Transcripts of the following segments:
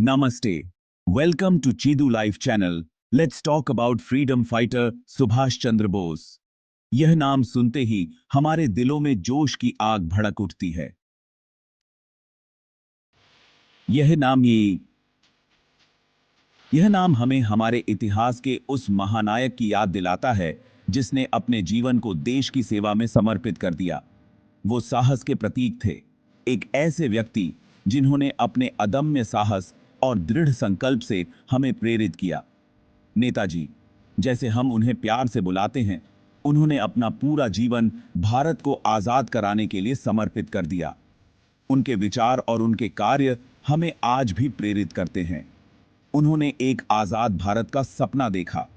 Namaste. Welcome to Chidu Life channel. Let's talk about freedom fighter Subhash Chandra Bose. यह नाम सुनते ही हमारे दिलों में जोश की आग भड़क उठती है। यह नाम ये यह नाम हमें हमारे इतिहास के उस महानायक की याद दिलाता है जिसने अपने जीवन को देश की सेवा में समर्पित कर दिया। वो साहस के प्रतीक थे, एक ऐसे व्यक्ति जिन्होंने अपने अदम्य साहस और दृढ़ संकल्प से हमें प्रेरित किया। नेताजी, जैसे हम उन्हें प्यार से बुलाते हैं, उन्होंने अपना पूरा जीवन भारत को आजाद कराने के लिए समर्पित कर दिया। उनके विचार और उनके कार्य हमें आज भी प्रेरित करते हैं। उन्होंने एक आजाद भारत का सपना देखा।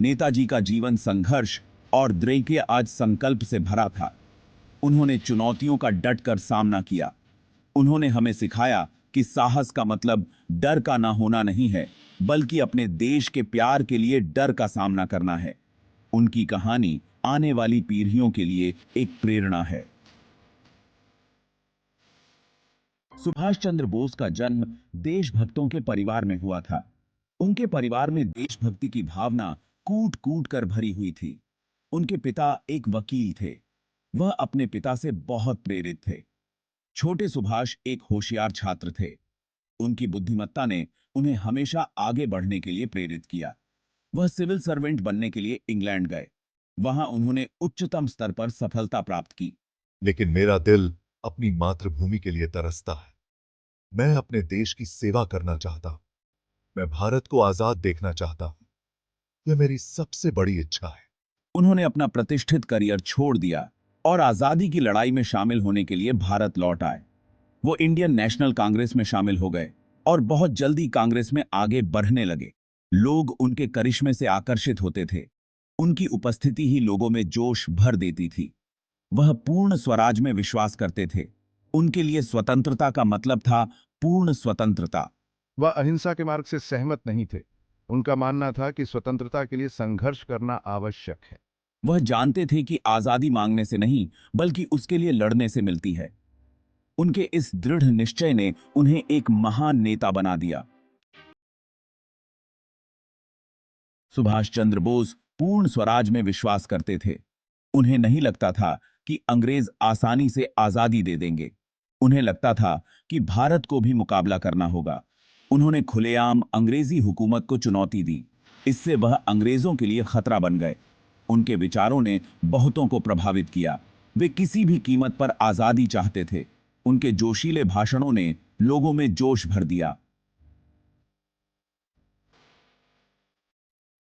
नेताजी का जीवन संघर्ष और दृढ़ आज संकल्प से भरा था। उन्होंने चुनौतियों का डटकर सामना किया। उन्होंने हमें सिखाया कि साहस का मतलब डर का ना होना नहीं है, बल्कि अपने देश के प्यार के लिए डर का सामना करना है। उनकी कहानी आने वाली पीढ़ियों के लिए एक प्रेरणा है। सुभाष चंद्र बोस का जन्म देशभक्तों के परिवार में हुआ था। उनके परिवार में देशभक्ति की भावना कूट कूट कर भरी हुई थी। उनके पिता एक वकील थे। वह अपने पिता से बहुत प्रेरित थे। छोटे सुभाष एक होशियार छात्र थे। उनकी बुद्धिमत्ता ने उन्हें हमेशा आगे बढ़ने के लिए प्रेरित किया। वह सिविल सर्वेंट बनने के लिए इंग्लैंड गए। वहां उन्होंने उच्चतम स्तर पर सफलता प्राप्त की। लेकिन मेरा दिल अपनी मातृभूमि के लिए तरसता है। मैं अपने देश की सेवा करना चाहता हूं। मैं भारत को आजाद देखना चाहता हूं। यह मेरी सबसे बड़ी इच्छा है। उन्होंने अपना प्रतिष्ठित करियर छोड़ दिया और आजादी की लड़ाई में शामिल होने के लिए भारत लौट आए। वो इंडियन नेशनल कांग्रेस में शामिल हो गए और बहुत जल्दी कांग्रेस में आगे बढ़ने लगे। लोग उनके करिश्मे से आकर्षित होते थे। उनकी उपस्थिति ही लोगों में जोश भर देती थी। वह पूर्ण स्वराज में विश्वास करते थे। उनके लिए स्वतंत्रता का मतलब था पूर्ण स्वतंत्रता। वह अहिंसा के मार्ग से सहमत नहीं थे। उनका मानना था कि स्वतंत्रता के लिए संघर्ष करना आवश्यक है। वह जानते थे कि आजादी मांगने से नहीं, बल्कि उसके लिए लड़ने से मिलती है। उनके इस दृढ़ निश्चय ने उन्हें एक महान नेता बना दिया। सुभाष चंद्र बोस पूर्ण स्वराज में विश्वास करते थे। उन्हें नहीं लगता था कि अंग्रेज आसानी से आजादी दे देंगे। उन्हें लगता था कि भारत को भी मुकाबला करना होगा। उन्होंने खुलेआम अंग्रेजी हुकूमत को चुनौती दी। इससे वह अंग्रेजों के लिए खतरा बन गए। उनके विचारों ने बहुतों को प्रभावित किया। वे किसी भी कीमत पर आजादी चाहते थे। उनके जोशीले भाषणों ने लोगों में जोश भर दिया।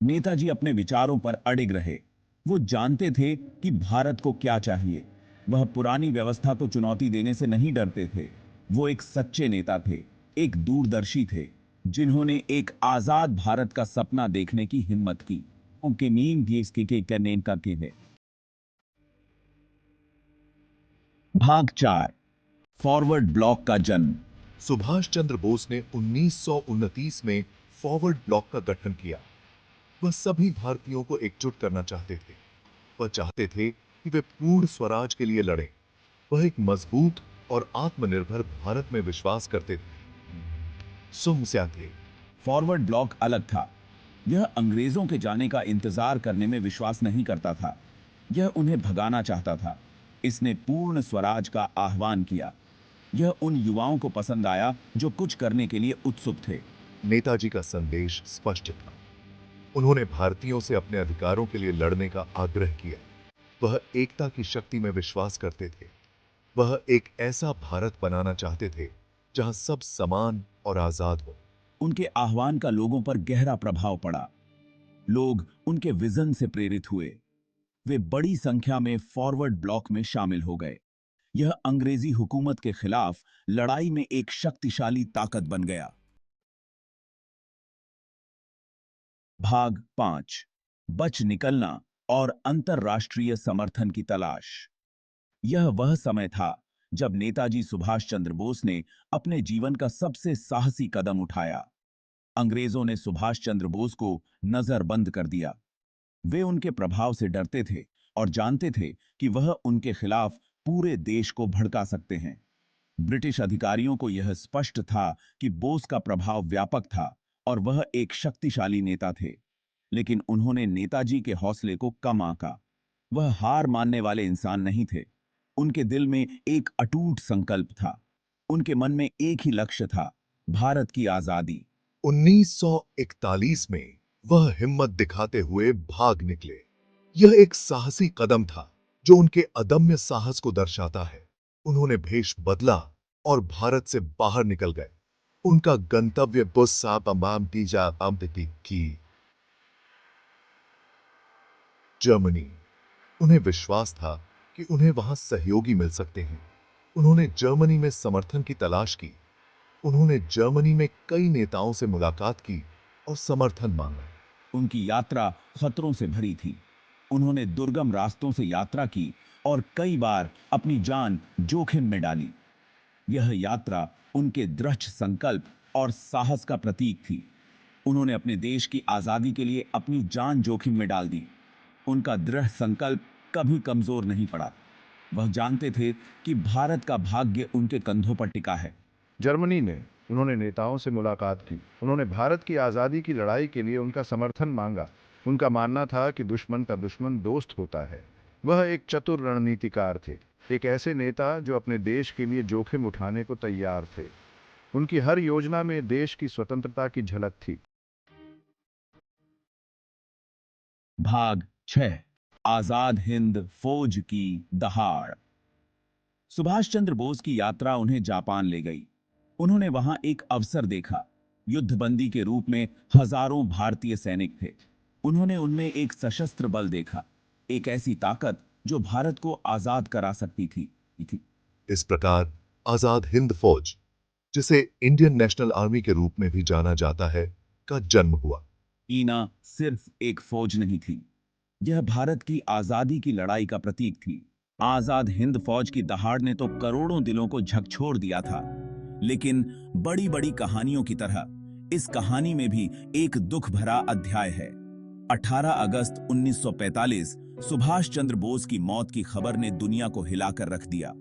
नेताजी अपने विचारों पर अडिग रहे। वो जानते थे कि भारत को क्या चाहिए। वह पुरानी व्यवस्था को चुनौती देने से नहीं डरते थे। वो एक सच्चे नेता थे, एक दूरदर्शी थे, जिन्होंने एक आजाद भारत का सपना देखने की हिम्मत की। उनके नीम भी इसके के करने का के है। भाग 4, फॉरवर्ड ब्लॉक का जन्म। सुभाष चंद्र बोस ने 1929 में फॉरवर्ड ब्लॉक का गठन किया। वह सभी भारतीयों को एकजुट करना चाहते थे। वह चाहते थे कि वे पूर्ण स्वराज के लिए लड़ें। वह एक मजबूत और आत्मनिर्भर भारत में विश्वास करते थे। सुमस्या थे। फॉरवर्ड ब्लॉक अलग था। यह अंग्रेजों के जाने का इंतजार करने में विश्वास नहीं करता था। यह उन्हें भगाना चाहता था। इसने पूर्ण स्वराज का आह्वान किया। यह उन युवाओं को पसंद आया जो कुछ करने के लिए उत्सुक थे। नेताजी का संदेश स्पष्ट था। उन्होंने भारतीयों से अपने अधिकारों के लिए लड़ने का आग्रह किया। वह एकता की शक्ति में विश्वास करते थे। वह एक ऐसा भारत बनाना चाहते थे जहां सब समान और आजाद हो। उनके आह्वान का लोगों पर गहरा प्रभाव पड़ा। लोग उनके विजन से प्रेरित हुए। वे बड़ी संख्या में फॉरवर्ड ब्लॉक में शामिल हो गए। यह अंग्रेजी हुकूमत के खिलाफ लड़ाई में एक शक्तिशाली ताकत बन गया। भाग 5, बच निकलना और अंतरराष्ट्रीय समर्थन की तलाश। यह वह समय था जब नेताजी सुभाष चंद्र बोस ने अपने जीवन का सबसे साहसी कदम उठाया। अंग्रेजों ने सुभाष चंद्र बोस को नजरबंद कर दिया। वे उनके प्रभाव से डरते थे और जानते थे कि वह उनके खिलाफ पूरे देश को भड़का सकते हैं। ब्रिटिश अधिकारियों को यह स्पष्ट था कि बोस का प्रभाव व्यापक था और वह एक शक्तिशाली नेता थे, लेकिन उन्होंने नेताजी के हौसले को कम आंका। वह हार मानने वाले इंसान नहीं थे। उनके दिल में एक अटूट संकल्प था। उनके मन में एक ही लक्ष्य था, भारत की आजादी। 1941 में वह हिम्मत दिखाते हुए भाग निकले। यह एक साहसी कदम था जो उनके अदम्य साहस को दर्शाता है। उन्होंने भेष बदला और भारत से बाहर निकल गए। उनका गंतव्य की जर्मनी। उन्हें विश्वास था कि उन्हें वहां सहयोगी मिल सकते हैं। उन्होंने जर्मनी में समर्थन की तलाश की। उन्होंने जर्मनी में कई नेताओं से मुलाकात की और समर्थन मांगा। उनकी यात्रा खतरों से भरी थी। उन्होंने दुर्गम रास्तों से यात्रा की और कई बार अपनी जान जोखिम में डाली। यह यात्रा उनके दृढ़ संकल्प और साहस का प्रतीक थी। उन्होंने अपने देश की आजादी के लिए अपनी जान जोखिम में डाल दी। उनका दृढ़ संकल्प कभी कमजोर नहीं पड़ा। वह जानते थे कि भारत का भाग्य उनके कंधों पर टिका है। जर्मनी में उन्होंने नेताओं से मुलाकात की। उन्होंने भारत की आज़ादी की लड़ाई के लिए उनका समर्थन मांगा। उनका मानना था कि दुश्मन का दुश्मन दोस्त होता है। वह एक चतुर रणनीतिकार थे, एक ऐसे नेता जो अपने देश के लिए जोखिम उठाने को तैयार थे। उनकी हर योजना में देश की स्वतंत्रता की झलक थी। भाग 6, आजाद हिंद फौज की दहाड़। सुभाष चंद्र बोस की यात्रा उन्हें जापान ले गई। उन्होंने वहां एक अवसर देखा। युद्धबंदी के रूप में हजारों भारतीय सैनिक थे। उन्होंने उनमें एक सशस्त्र बल देखा, एक ऐसी ताकत जो भारत को आजाद करा सकती थी। इस प्रकार आजाद हिंद फौज, जिसे इंडियन नेशनल आर्मी के रूप में भी जाना जाता है, का जन्म हुआ। ईना सिर्फ एक फौज नहीं थी, यह भारत की आजादी की लड़ाई का प्रतीक थी। आजाद हिंद फौज की दहाड़ ने तो करोड़ों दिलों को झकझोर दिया था, लेकिन बड़ी बड़ी कहानियों की तरह इस कहानी में भी एक दुख भरा अध्याय है। 18 अगस्त 1945 सुभाष चंद्र बोस की मौत की खबर ने दुनिया को हिलाकर रख दिया।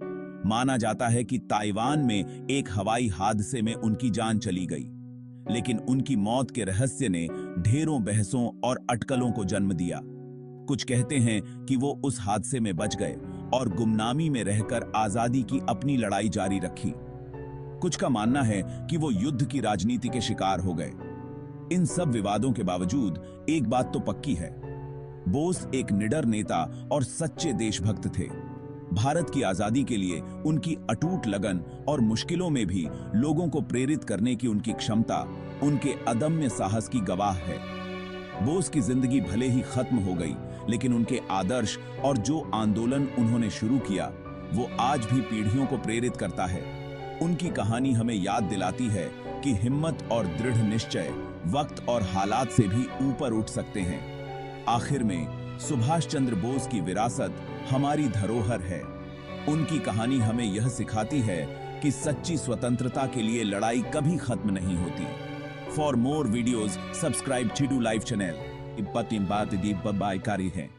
माना जाता है कि ताइवान में एक हवाई हादसे में उनकी जान चली गई, लेकिन उनकी मौत के रहस्य ने ढेरों बहसों और अटकलों को जन्म दिया। कुछ कहते हैं कि वो उस हादसे में बच गए और गुमनामी में रहकर आजादी की अपनी लड़ाई जारी रखी। कुछ का मानना है कि वो युद्ध की राजनीति के शिकार हो गए। इन सब विवादों के बावजूद एक बात तो पक्की है, बोस एक निडर नेता और सच्चे देशभक्त थे। भारत की आजादी के लिए उनकी अटूट लगन और मुश्किलों में भी लोगों को प्रेरित करने की उनकी क्षमता उनके अदम्य साहस की गवाह है। बोस की जिंदगी भले ही खत्म हो गई, लेकिन उनके आदर्श और जो आंदोलन उन्होंने शुरू किया वो आज भी पीढ़ियों को प्रेरित करता है। उनकी कहानी हमें याद दिलाती है कि हिम्मत और दृढ़ निश्चय वक्त और हालात से भी ऊपर उठ सकते हैं। आखिर में सुभाष चंद्र बोस की विरासत हमारी धरोहर है। उनकी कहानी हमें यह सिखाती है कि सच्ची स्वतंत्रता के लिए लड़ाई कभी खत्म नहीं होती। For more videos subscribe Chidu live channel. Bye कारी है।